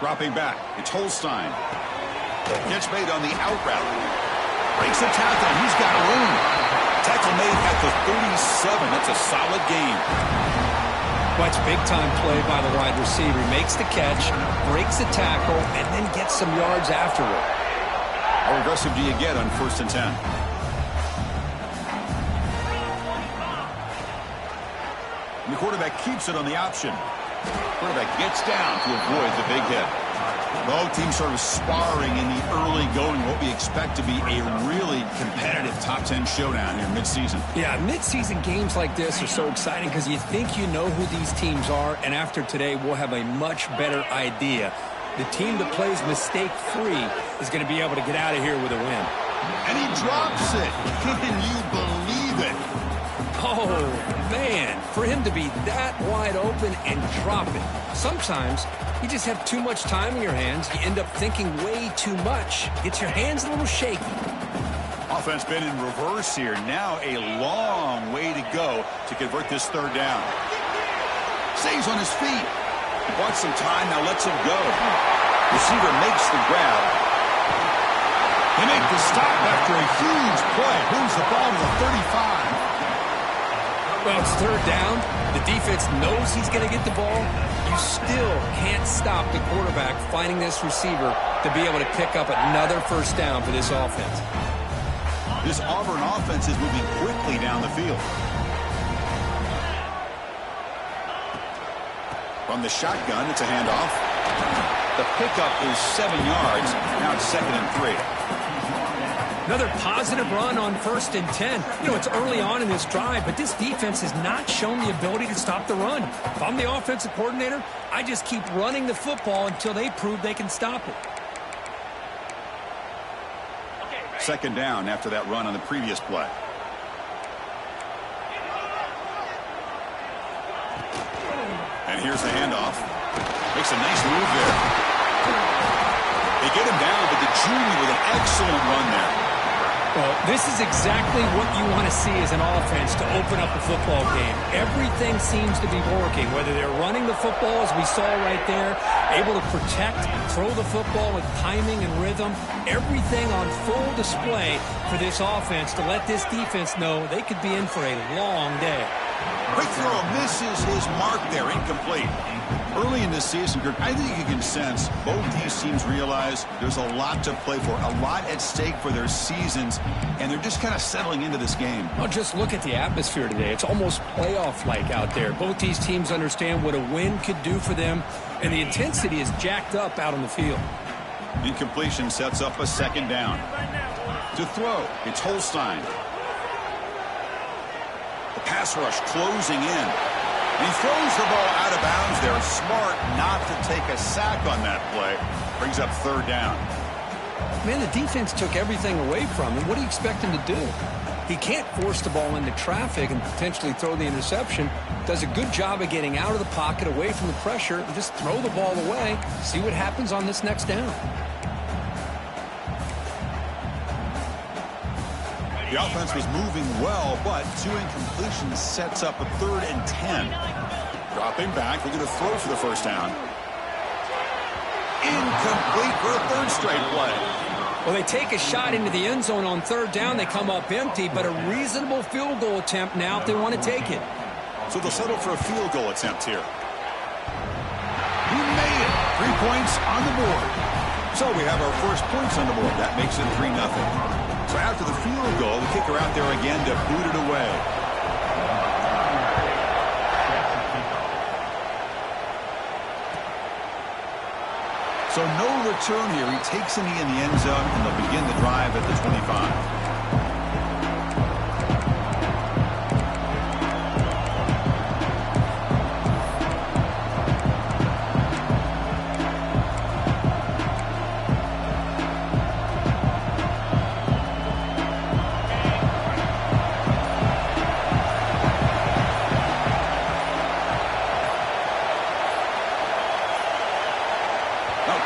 Dropping back, it's Holstein. Gets made on the out route. Breaks the tackle, and he's got room. Tackle made at the 37. That's a solid game. Watch big-time play by the wide receiver. Makes the catch, breaks the tackle, and then gets some yards afterward. How aggressive do you get on 1st and 10? And the quarterback keeps it on the option. Quarterback gets down to avoid the big hit. Both teams sort of sparring in the early going, what we expect to be a really competitive top 10 showdown here mid-season. Yeah, mid-season games like this are so exciting because you think you know who these teams are, and after today we'll have a much better idea. The team that plays mistake-free is going to be able to get out of here with a win. And he drops it. Can you believe it? Oh, man, for him to be that wide open and drop it. Sometimes you just have too much time in your hands. You end up thinking way too much. Gets your hands a little shaky. Offense been in reverse here. Now a long way to go to convert this 3rd down. Stays on his feet. Wants some time, now lets him go. Receiver makes the grab. They make the stop after a huge play. Moves the ball to the 35. Well, it's 3rd down. The defense knows he's going to get the ball. You still can't stop the quarterback finding this receiver to be able to pick up another 1st down for this offense. This Auburn offense is moving quickly down the field. From the shotgun, it's a handoff. The pickup is 7 yards. Now it's 2nd and 3. Another positive run on 1st and 10. You know, it's early on in this drive, but this defense has not shown the ability to stop the run. If I'm the offensive coordinator, I just keep running the football until they prove they can stop it. 2nd down after that run on the previous play. And here's the handoff. Makes a nice move there. They get him down, but the junior with an excellent run there. Well, this is exactly what you want to see as an offense to open up a football game. Everything seems to be working, whether they're running the football, as we saw right there, able to protect, throw the football with timing and rhythm, everything on full display for this offense to let this defense know they could be in for a long day. Quick throw misses his mark there, incomplete. Early in this season, Kirk, I think you can sense both these teams realize there's a lot to play for, a lot at stake for their seasons, and they're just kind of settling into this game. Well, just look at the atmosphere today. It's almost playoff-like out there. Both these teams understand what a win could do for them, and the intensity is jacked up out on the field. Incompletion sets up a 2nd down. To throw, it's Holstein. The pass rush closing in. And he throws the ball out of bounds there. Smart not to take a sack on that play. Brings up 3rd down. Man, the defense took everything away from him. What do you expect him to do? He can't force the ball into traffic and potentially throw the interception. Does a good job of getting out of the pocket, away from the pressure, and just throw the ball away. See what happens on this next down. The offense was moving well, but 2 incompletions sets up a 3rd and 10. Dropping back, looking to throw for the 1st down. Incomplete for a 3rd straight play. Well, they take a shot into the end zone on 3rd down. They come up empty, but a reasonable field goal attempt now if they want to take it. So they'll settle for a field goal attempt here. He made it. 3 points on the board. So we have our first points on the board. That makes it 3-0. So after the field goal, the kicker out there again to boot it away. So no return here. He takes a knee in the end zone, and they'll begin the drive at the 25.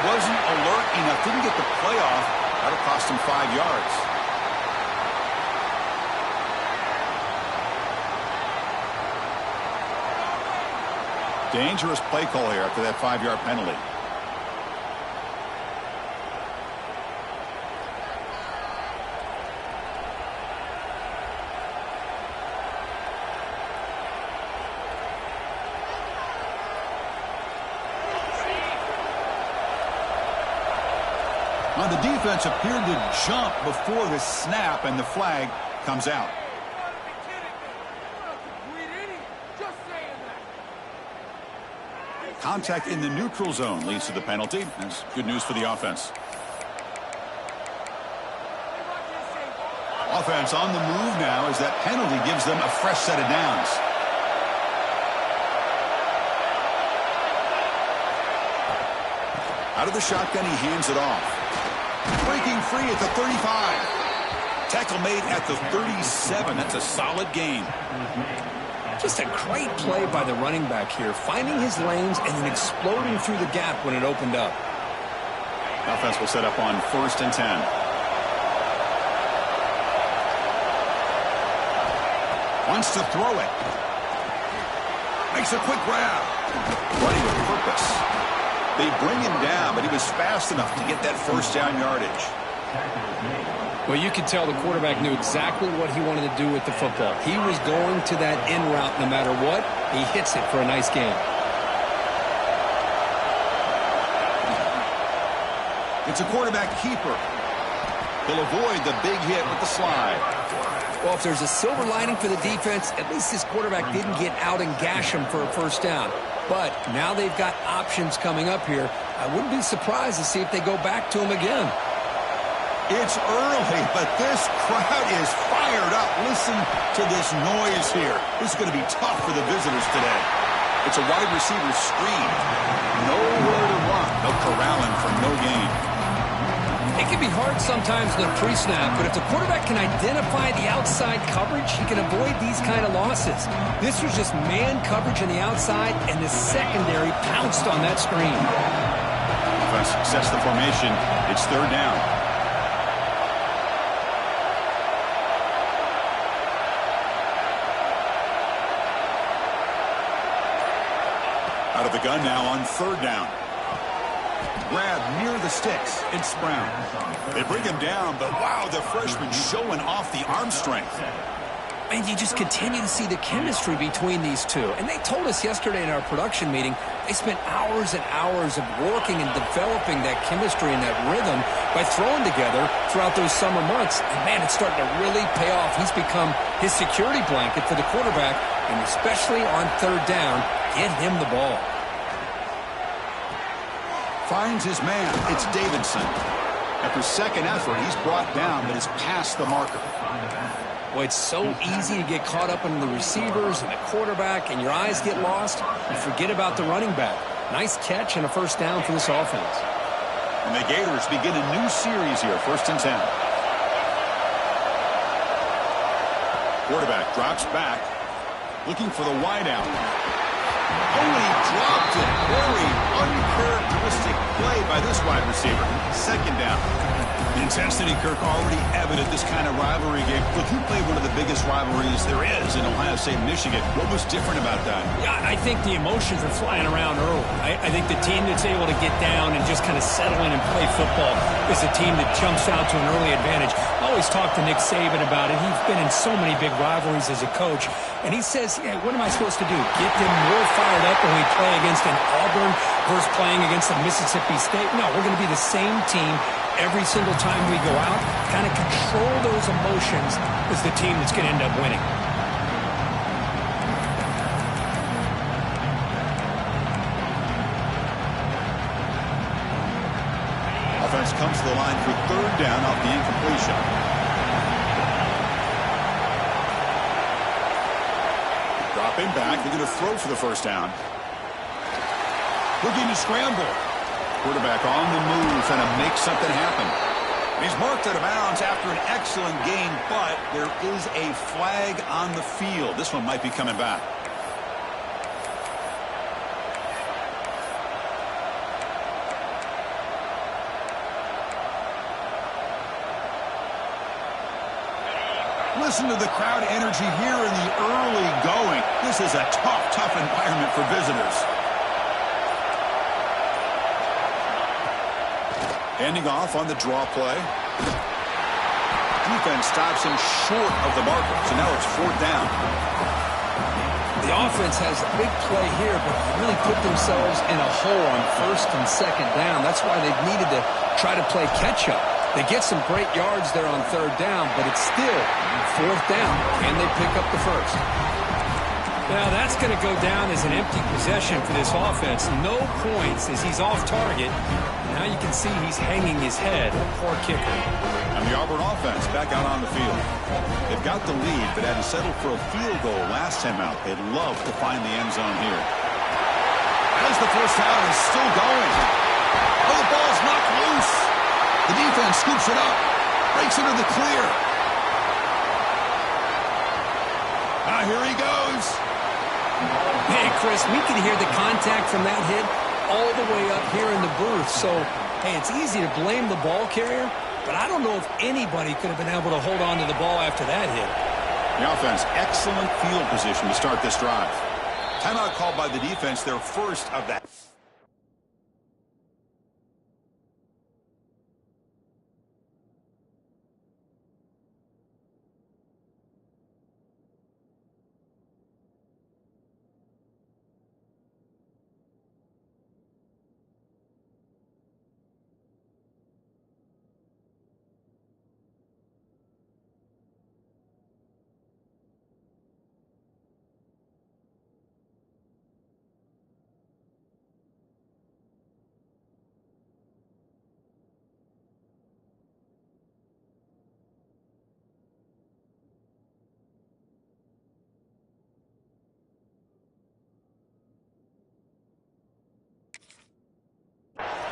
Wasn't alert enough, didn't get the playoff. That'll cost him 5 yards. Dangerous play call here after that 5-yard penalty. Now, the defense appeared to jump before the snap, and the flag comes out. Contact in the neutral zone leads to the penalty. That's good news for the offense. Offense on the move now as that penalty gives them a fresh set of downs. Out of the shotgun, he hands it off. Breaking free at the 35. Tackle made at the 37. That's a solid gain. Just a great play by the running back here, finding his lanes and then exploding through the gap when it opened up. Offense will set up on 1st and 10. Wants to throw it. Makes a quick grab. Running with purpose. They bring him down, but he was fast enough to get that first down yardage. Well, you could tell the quarterback knew exactly what he wanted to do with the football. He was going to that in route no matter what. He hits it for a nice gain. It's a quarterback keeper. He'll avoid the big hit with the slide. Well, if there's a silver lining for the defense, at least this quarterback didn't get out and gash him for a first down. But now they've got options coming up here. I wouldn't be surprised to see if they go back to him again. It's early, but this crowd is fired up. Listen to this noise here. This is going to be tough for the visitors today. It's a wide receiver screen. Nowhere to run. They'll corral him for no gain. It can be hard sometimes in the pre-snap, but if the quarterback can identify the outside coverage, he can avoid these kind of losses. This was just man coverage on the outside, and the secondary pounced on that screen. Offense sets the formation. It's 3rd down. Out of the gun now on 3rd down. Grab near the sticks. It's Brown. They bring him down, but wow, the freshman showing off the arm strength. And you just continue to see the chemistry between these two. And they told us yesterday in our production meeting, they spent hours and hours of working and developing that chemistry and that rhythm by throwing together throughout those summer months. And man, it's starting to really pay off. He's become his security blanket for the quarterback, and especially on 3rd down, get him the ball. Finds his man. It's Davidson. After second effort, he's brought down, but is past the marker. Well, it's so easy to get caught up in the receivers and the quarterback, and your eyes get lost. You forget about the running back. Nice catch and a first down for this offense. And the Gators begin a new series here, 1st and 10. Quarterback drops back, looking for the wideout. Oh, he dropped it. Very uncharacteristic play by this wide receiver. 2nd down. The intensity, Kirk, already evident this kind of rivalry game. Look, you played one of the biggest rivalries there is in Ohio State, Michigan. What was different about that? Yeah, I think the emotions are flying around early. I think the team that's able to get down and just kind of settle in and play football is a team that jumps out to an early advantage. I always talk to Nick Saban about it. He's been in so many big rivalries as a coach. And he says, yeah, what am I supposed to do? Get them more fired up when we play against an Auburn versus playing against a Mississippi State? No, we're going to be the same team every single time we go out. Kind of control those emotions is the team that's going to end up winning. Offense comes to the line for 3rd down off the incompletion. Dropping back. They're going to throw for the first down. Looking to scramble. Quarterback on the move, trying to make something happen. He's marked out of bounds after an excellent game, but there is a flag on the field. This one might be coming back. Listen to the crowd energy here in the early going. This is a tough environment for visitors. Handing off on the draw play. Defense stops him short of the marker, so now it's 4th down. The offense has a big play here, but they really put themselves in a hole on first and second down. That's why they've needed to try to play catch-up. They get some great yards there on third down, but it's still fourth down. Can they pick up the first? Now, that's going to go down as an empty possession for this offense. No points as he's off target. Now you can see he's hanging his head. Poor kicker. And the Auburn offense back out on the field. They've got the lead, but hadn't settled for a field goal last time out. They'd love to find the end zone here. As the first down is still going. Oh, the ball's knocked loose. The defense scoops it up. Breaks into the clear. Here he goes. Hey, Chris, we could hear the contact from that hit all the way up here in the booth. So, hey, it's easy to blame the ball carrier, but I don't know if anybody could have been able to hold on to the ball after that hit. The offense, excellent field position to start this drive. Timeout called by the defense, their first of that.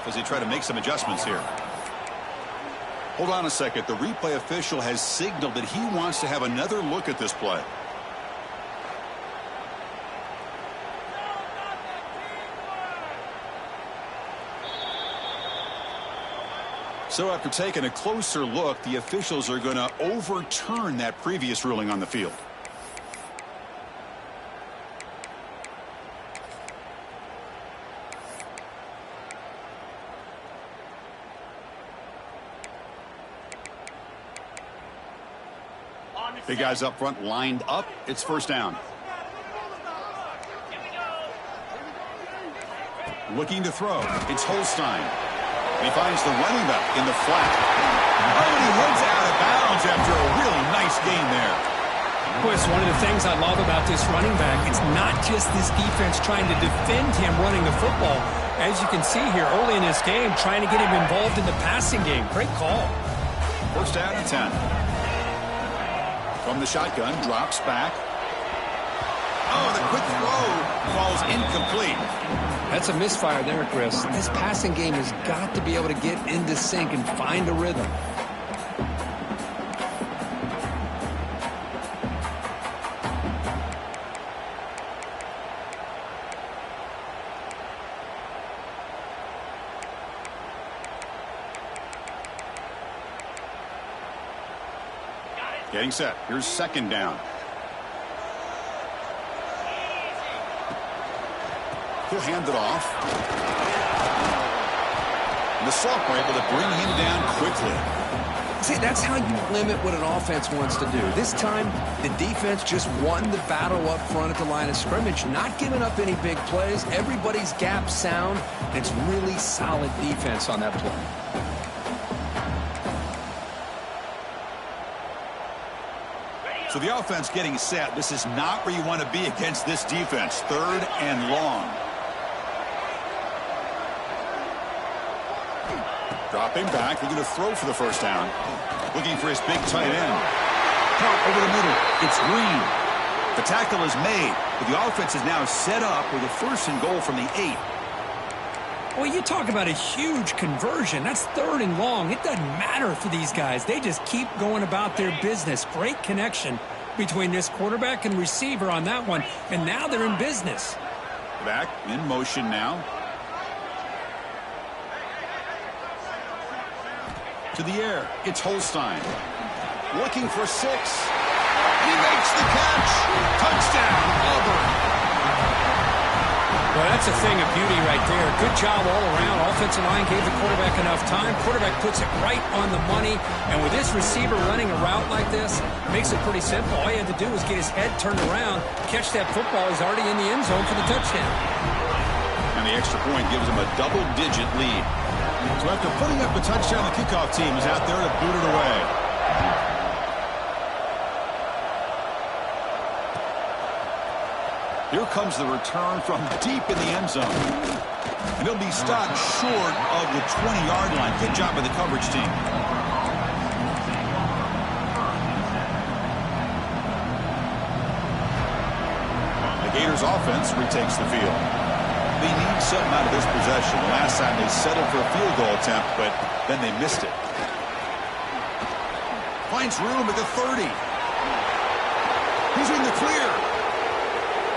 As they try to make some adjustments here. Hold on a second. The replay official has signaled that he wants to have another look at this play. So after taking a closer look, the officials are going to overturn that previous ruling on the field. Big guys up front lined up. It's first down. Looking to throw. It's Holstein. He finds the running back in the flat. Oh, and he heads out of bounds after a really nice gain there. Chris, one of the things I love about this running back, it's not just this defense trying to defend him running the football. As you can see here early in this game, trying to get him involved in the passing game. Great call. First down and 10. From the shotgun, drops back. Oh, the quick throw falls incomplete. That's a misfire there, Chris. This passing game has got to be able to get into sync and find a rhythm. Getting set. Here's second down. He'll hand it off. And the sophomore able to bring him down quickly. See, that's how you limit what an offense wants to do. This time, the defense just won the battle up front at the line of scrimmage, not giving up any big plays. Everybody's gap sound. It's really solid defense on that play. So the offense getting set. This is not where you want to be against this defense. Third and long. Dropping back. They're going to throw for the first down. Looking for his big tight end. Caught over the middle. It's Green. The tackle is made. But the offense is now set up with a first and goal from the 8. Well, you talk about a huge conversion. That's third and long. It doesn't matter for these guys. They just keep going about their business. Great connection between this quarterback and receiver on that one. And now they're in business. Back in motion now. To the air. It's Holstein. Looking for 6. He makes the catch. Touchdown, Auburn. Well, that's a thing of beauty right there. Good job all around. Offensive line gave the quarterback enough time. Quarterback puts it right on the money. And with this receiver running a route like this, makes it pretty simple. All he had to do was get his head turned around, catch that football. He's already in the end zone for the touchdown. And the extra point gives him a double-digit lead. So after putting up the touchdown, the kickoff team is out there to boot it away. Here comes the return from deep in the end zone. And he'll be stopped short of the 20-yard line. Good job by the coverage team. The Gators offense retakes the field. They need something out of this possession. Last time they settled for a field goal attempt, but then they missed it. Finds room at the 30. He's in the clear.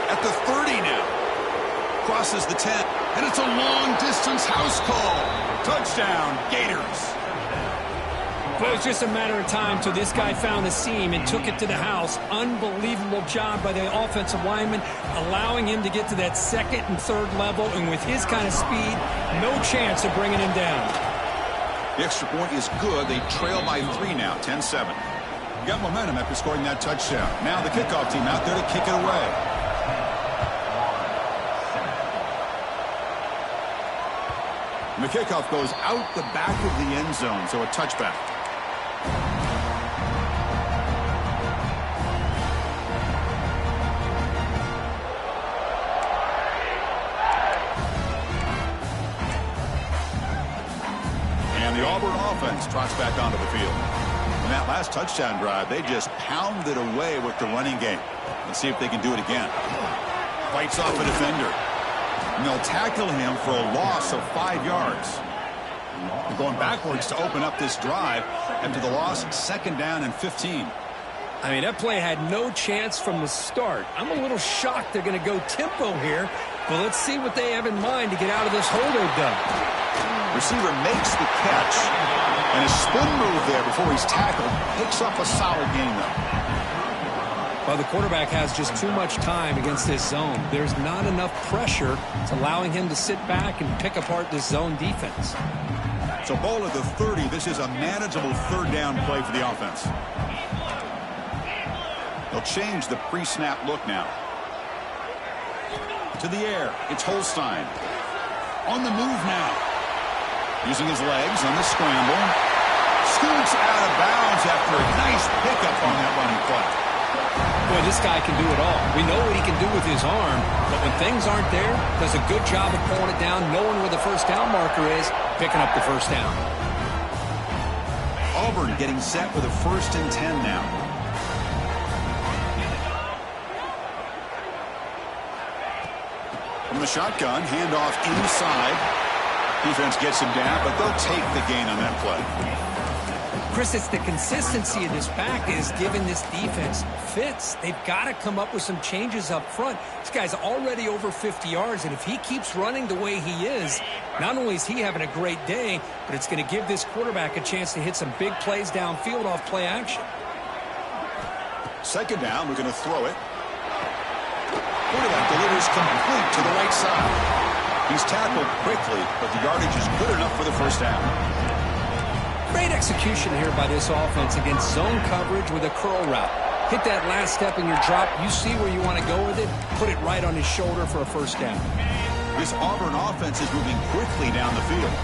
At the 30 now. Crosses the 10. And it's a long-distance house call. Touchdown, Gators. Well, it was just a matter of time till this guy found the seam and took it to the house. Unbelievable job by the offensive lineman, allowing him to get to that second and third level. And with his kind of speed, no chance of bringing him down. The extra point is good. They trail by 3 now, 10-7. Got momentum after scoring that touchdown. Now the kickoff team out there to kick it away. And the kickoff goes out the back of the end zone, so a touchback. And the Auburn offense trots back onto the field. In that last touchdown drive, they just pounded away with the running game. Let's see if they can do it again. Fights off a defender. And they'll tackle him for a loss of 5 yards. They're going backwards to open up this drive after the loss, 2nd down and 15. I mean, that play had no chance from the start. I'm a little shocked they're going to go tempo here, but let's see what they have in mind to get out of this hole they've done. Receiver makes the catch, and a spin move there before he's tackled. Picks up a solid gain, though. Well, the quarterback has just too much time against this zone. There's not enough pressure. It's allowing him to sit back and pick apart this zone defense. So ball at the 30. This is a manageable 3rd down play for the offense. They'll change the pre-snap look now. To the air. It's Holstein. On the move now. Using his legs on the scramble. Scoots out of bounds after a nice pickup on that running play. Boy, this guy can do it all. We know what he can do with his arm, but when things aren't there, does a good job of pulling it down, knowing where the first down marker is, picking up the first down. Auburn getting set with a 1st and 10 now. From the shotgun, handoff inside. Defense gets him down, but they'll take the gain on that play. Chris, it's the consistency of this back is giving this defense fits. They've got to come up with some changes up front. This guy's already over 50 yards, and if he keeps running the way he is, not only is he having a great day, but it's going to give this quarterback a chance to hit some big plays downfield off play action. 2nd down, we're going to throw it. Quarterback delivers complete to the right side. He's tackled quickly, but the yardage is good enough for the first down. Great execution here by this offense against zone coverage with a curl route. Hit that last step in your drop. You see where you want to go with it. Put it right on his shoulder for a first down. This Auburn offense is moving quickly down the field.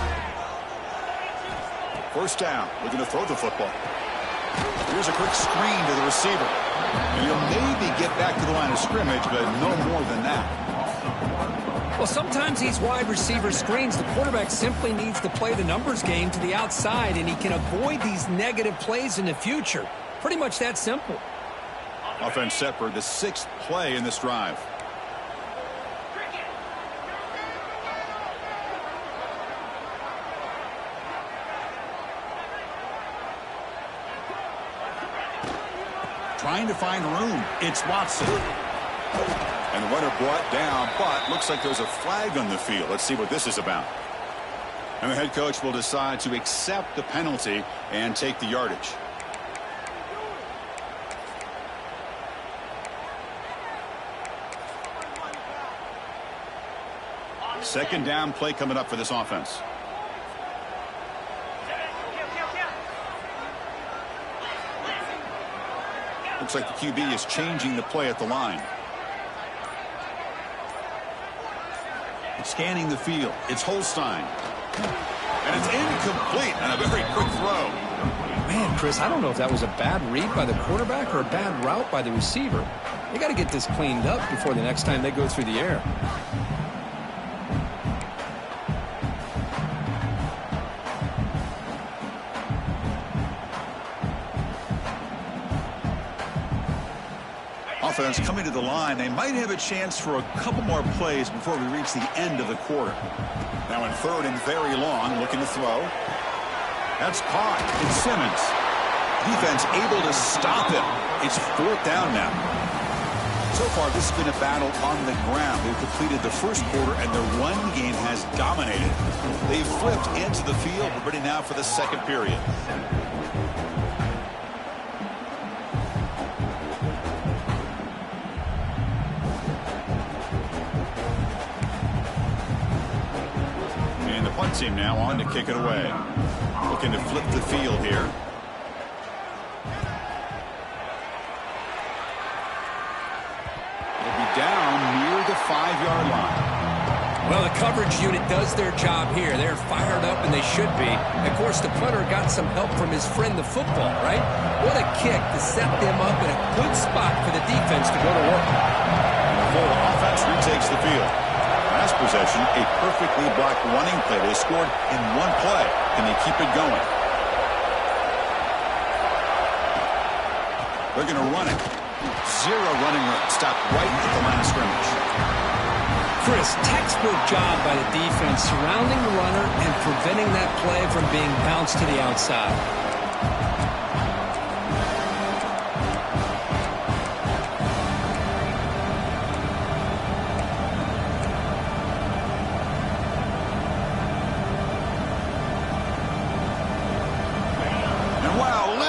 First down. We're going to throw the football. Here's a quick screen to the receiver. And he'll maybe get back to the line of scrimmage, but no more than that. Well, sometimes these wide receiver screens, the quarterback simply needs to play the numbers game to the outside, and he can avoid these negative plays in the future. Pretty much that simple. Offense set for the 6th play in this drive. Trying to find room. It's Watson. And the runner brought down, but looks like there's a flag on the field. Let's see what this is about. And the head coach will decide to accept the penalty and take the yardage. Second down play coming up for this offense. Looks like the QB is changing the play at the line. Scanning the field. It's Holstein. And it's incomplete and a very quick throw. Man, Chris, I don't know if that was a bad read by the quarterback or a bad route by the receiver. They got to get this cleaned up before the next time they go through the air. Offense coming to the line. They might have a chance for a couple more plays before we reach the end of the quarter. Now in third and very long, looking to throw. That's caught. It's Simmons. Defense able to stop him. It's fourth down now. So far, this has been a battle on the ground. They've completed the first quarter, and their run game has dominated. They've flipped into the field. We're ready now for the second period. Team now on to kick it away. Looking to flip the field here. It'll be down near the 5-yard line. Well, the coverage unit does their job here. They're fired up, and they should be. Of course, the punter got some help from his friend, the football, right? What a kick to set them up in a good spot for the defense to go to work. And the whole offense retakes the field. Last possession, a perfectly blocked running play. They scored in one play. Can they keep it going? They're going to run it. Zero running room. Stop right at the line of scrimmage. Chris, textbook job by the defense surrounding the runner and preventing that play from being bounced to the outside.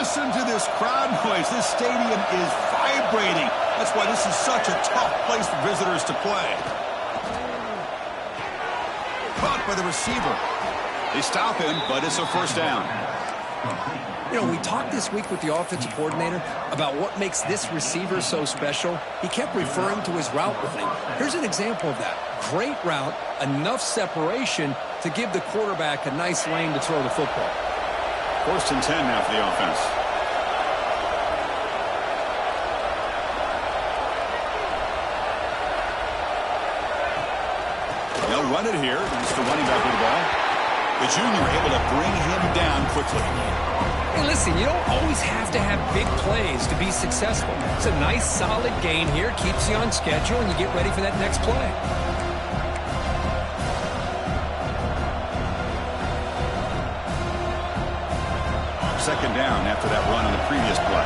Listen to this crowd noise. This stadium is vibrating. That's why this is such a tough place for visitors to play. Caught by the receiver. They stop him, but it's a first down. You know, we talked this week with the offensive coordinator about what makes this receiver so special. He kept referring to his route running. Here's an example of that. Great route, enough separation to give the quarterback a nice lane to throw the football. First and 10 now for the offense. They'll run it here. It's the running back with the ball. The junior able to bring him down quickly. Hey, listen, you don't always have to have big plays to be successful. It's a nice, solid gain here. Keeps you on schedule, and you get ready for that next play. Second down after that run on the previous play.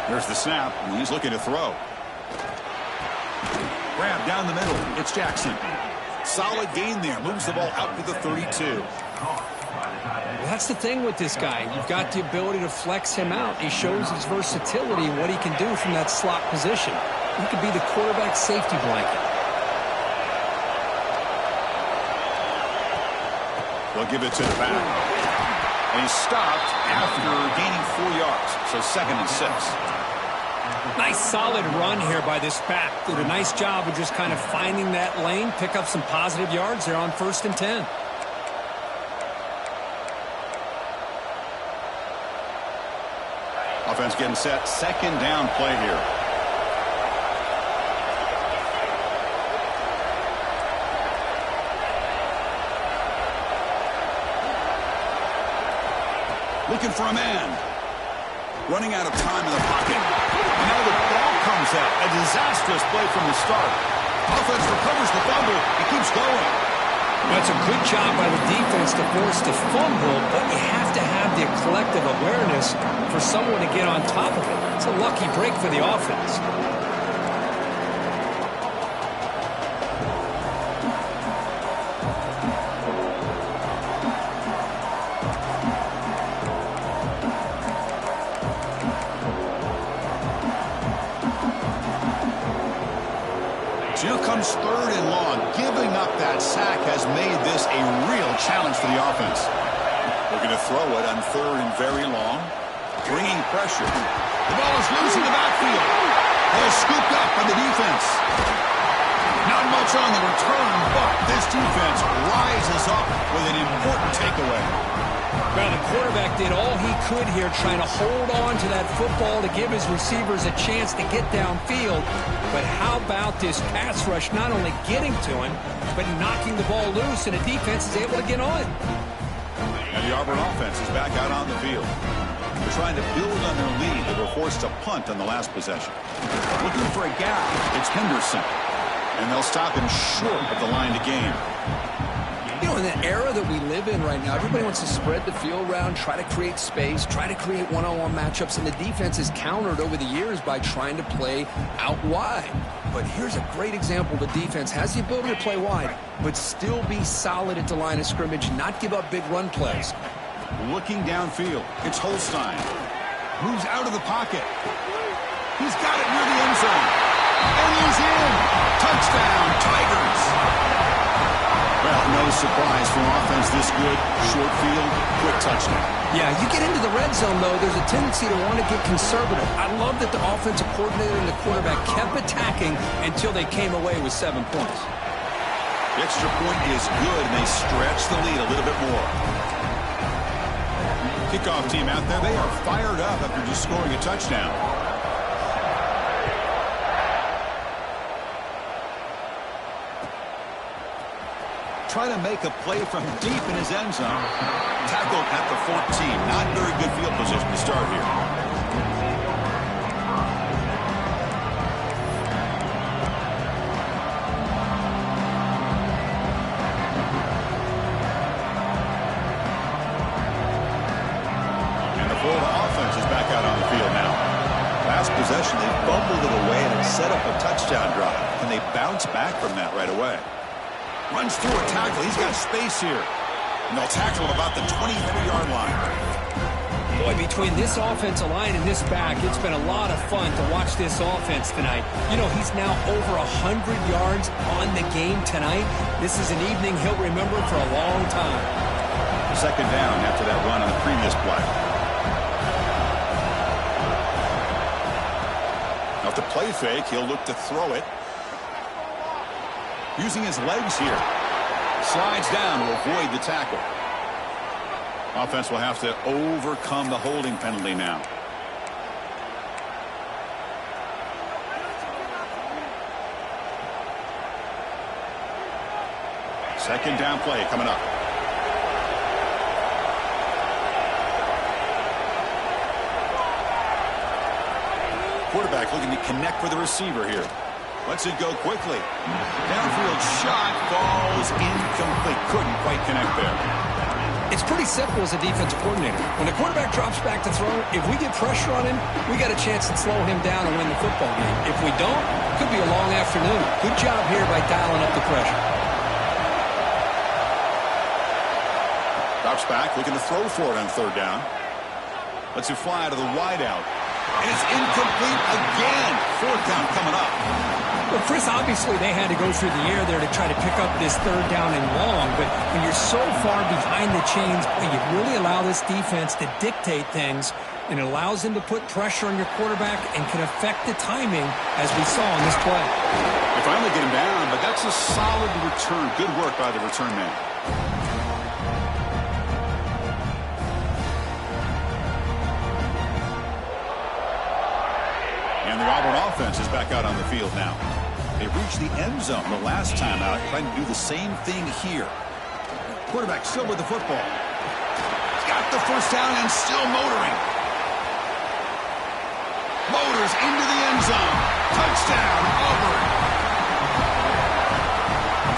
There's the snap, and he's looking to throw. Grab down the middle. It's Jackson. Solid gain there. Moves the ball out to the 32. Well, that's the thing with this guy. You've got the ability to flex him out. He shows his versatility and what he can do from that slot position. He could be the quarterback safety blanket. They'll give it to the back. And he's stopped after gaining 4 yards. So second and 6. Nice solid run here by this back. Did a nice job of just kind of finding that lane, pick up some positive yards there on first and 10. Offense getting set. Second down play here. Looking for a man. Running out of time in the pocket. And now the ball comes out. A disastrous play from the start. Offense recovers the fumble. It keeps going. That's a good job by the defense to force the fumble, but you have to have the collective awareness for someone to get on top of it. It's a lucky break for the offense. has made this a real challenge for the offense. Looking to throw it on 3rd and very long. Bringing pressure. The ball is loose in the backfield. They're scooped up by the defense. Not much on the return, but this defense rises up with an important takeaway. Well, the quarterback did all he could here trying to hold on to that football to give his receivers a chance to get downfield. But how about this pass rush not only getting to him, but knocking the ball loose, and the defense is able to get on it. And the Auburn offense is back out on the field. They're trying to build on their lead. They were forced to punt on the last possession. Looking for a gap. It's Henderson. And they'll stop him short of the line to gain. You know, in the era that we live in right now, everybody wants to spread the field around, try to create space, try to create one-on-one matchups, and the defense is countered over the years by trying to play out wide. But here's a great example. The defense has the ability to play wide, but still be solid at the line of scrimmage, not give up big run plays. Looking downfield, it's Holstein. Moves out of the pocket. He's got it near the end zone. And he's in. Touchdown, Tigers. Well, no surprise for offense this good. Short field, quick touchdown. Yeah, you get into the red zone, though, there's a tendency to want to get conservative. I love that the offensive coordinator and the quarterback kept attacking until they came away with 7 points. The extra point is good, and they stretch the lead a little bit more. Kickoff team out there, they are fired up after just scoring a touchdown. Try to make a play from deep in his end zone. Tackled at the 14. Not very good field position to start here. And the Florida offense is back out on the field now. Last possession, they fumbled it away and it set up a touchdown drive. Can they bounce back from that right away? Runs through a tackle. He's got space here. And they'll tackle him about the 23-yard line. Boy, between this offensive line and this back, it's been a lot of fun to watch this offense tonight. You know, he's now over 100 yards on the game tonight. This is an evening he'll remember for a long time. Second down after that run on the previous play. Now, if the play fake, he'll look to throw it. Using his legs here. Slides down to avoid the tackle. Offense will have to overcome the holding penalty now. Second down play coming up. Quarterback looking to connect with the receiver here. Lets it go quickly. Downfield shot falls incomplete. Couldn't quite connect there. It's pretty simple as a defensive coordinator. When the quarterback drops back to throw, if we get pressure on him, we got a chance to slow him down and win the football game. If we don't, it could be a long afternoon. Good job here by dialing up the pressure. Drops back, looking to throw for it on third down. Lets it fly to the wideout. And it's incomplete again. Fourth down coming up. Well, Chris, obviously they had to go through the air there to try to pick up this third down and long, but when you're so far behind the chains, you really allow this defense to dictate things, and it allows them to put pressure on your quarterback and can affect the timing, as we saw in this play. They finally get him down, but that's a solid return. Good work by the return man. And the Auburn offense is back out on the field now. They reached the end zone the last time out, trying to do the same thing here. Quarterback still with the football. He's got the first down and still motoring. Motors into the end zone. Touchdown, Auburn.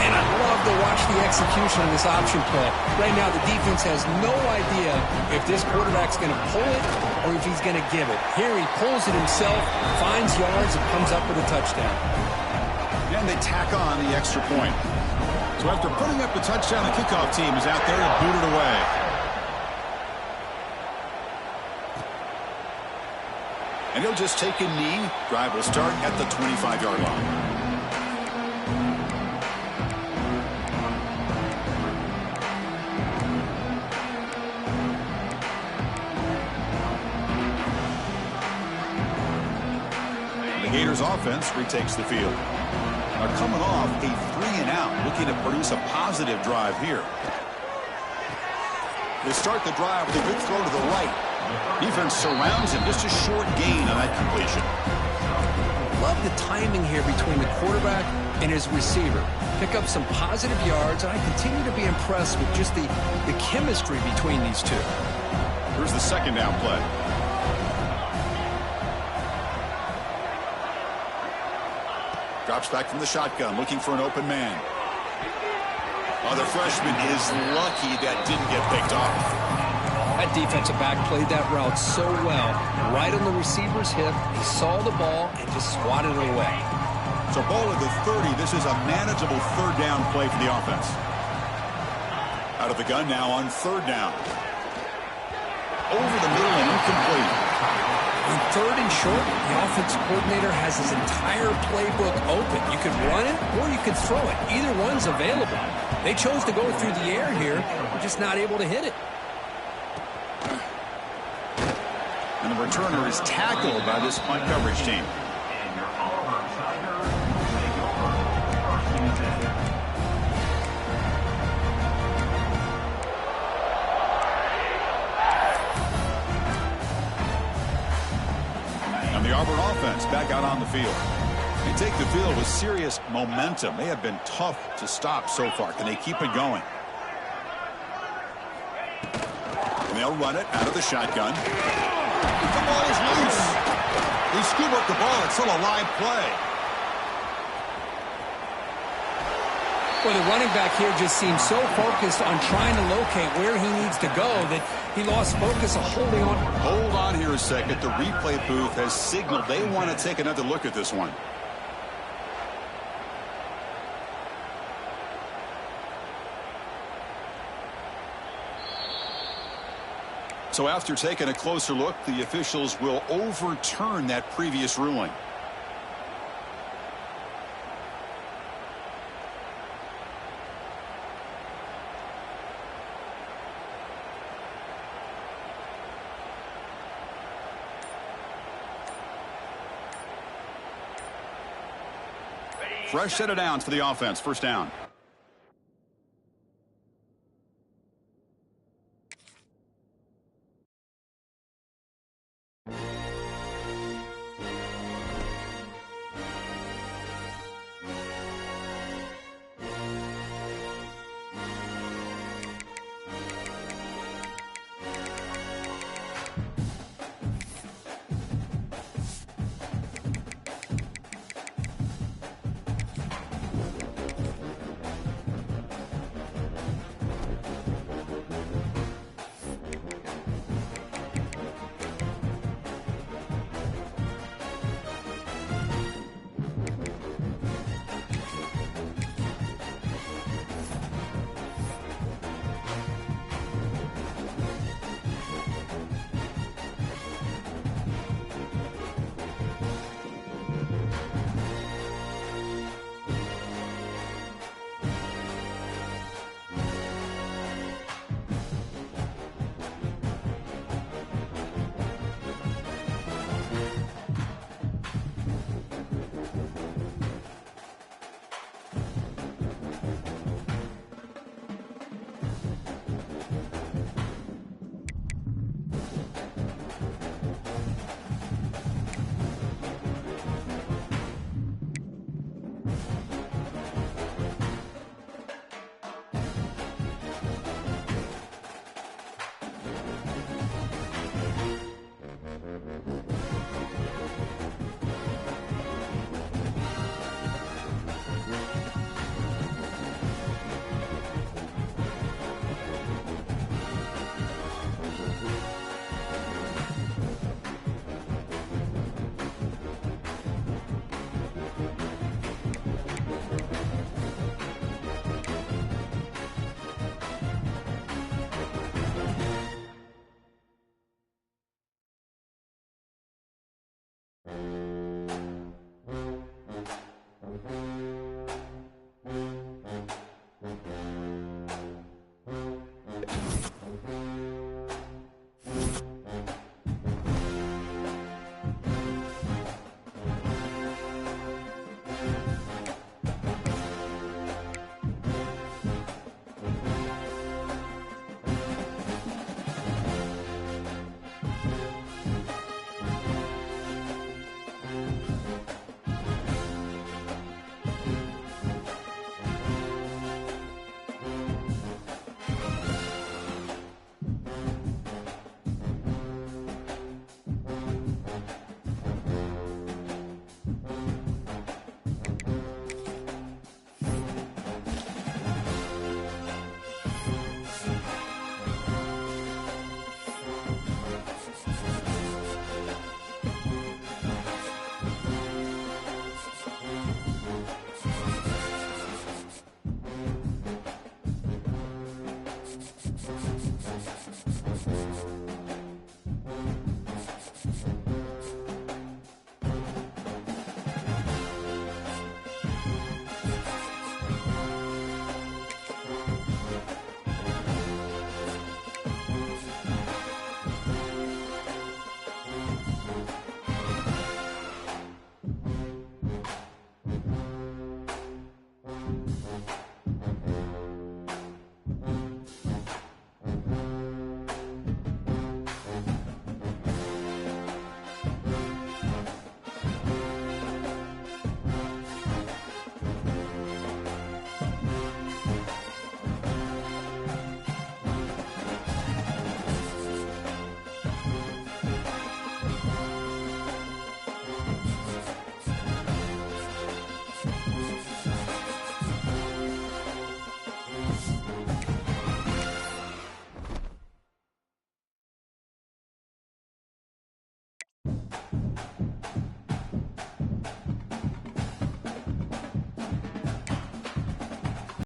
And I love to watch the execution of this option play. Right now, the defense has no idea if this quarterback's going to pull it or if he's going to give it. Here he pulls it himself, finds yards, and comes up with a touchdown. And they tack on the extra point. So after putting up the touchdown, the kickoff team is out there to boot it away. And he'll just take a knee. Drive will start at the 25-yard line. Bears offense retakes the field. Now coming off a 3-and-out, looking to produce a positive drive here. They start the drive with a good throw to the right. Defense surrounds him. Just a short gain on that completion. Love the timing here between the quarterback and his receiver. Pick up some positive yards, and I continue to be impressed with just the chemistry between these two. Here's the second down play. Drops back from the shotgun, looking for an open man. Oh, the freshman is lucky that didn't get picked off. That defensive back played that route so well. Right on the receiver's hip, he saw the ball and just swatted it away. So ball at the 30. This is a manageable third down play for the offense. Out of the gun now on third down. Over the middle and incomplete. On third and short, the offensive coordinator has his entire playbook open. You could run it or you could throw it. Either one's available. They chose to go through the air here. They're just not able to hit it. And the returner is tackled by this punt coverage team. And the Auburn offense back out on the field. They take the field with serious momentum. They have been tough to stop so far. Can they keep it going? And they'll run it out of the shotgun. The ball is loose. They scoop up the ball. It's still a live play. Well, the running back here just seems so focused on trying to locate where he needs to go that he lost focus of holding on. Hold on here a second. The replay booth has signaled they want to take another look at this one. So after taking a closer look, the officials will overturn that previous ruling. Fresh set of downs for the offense. First down.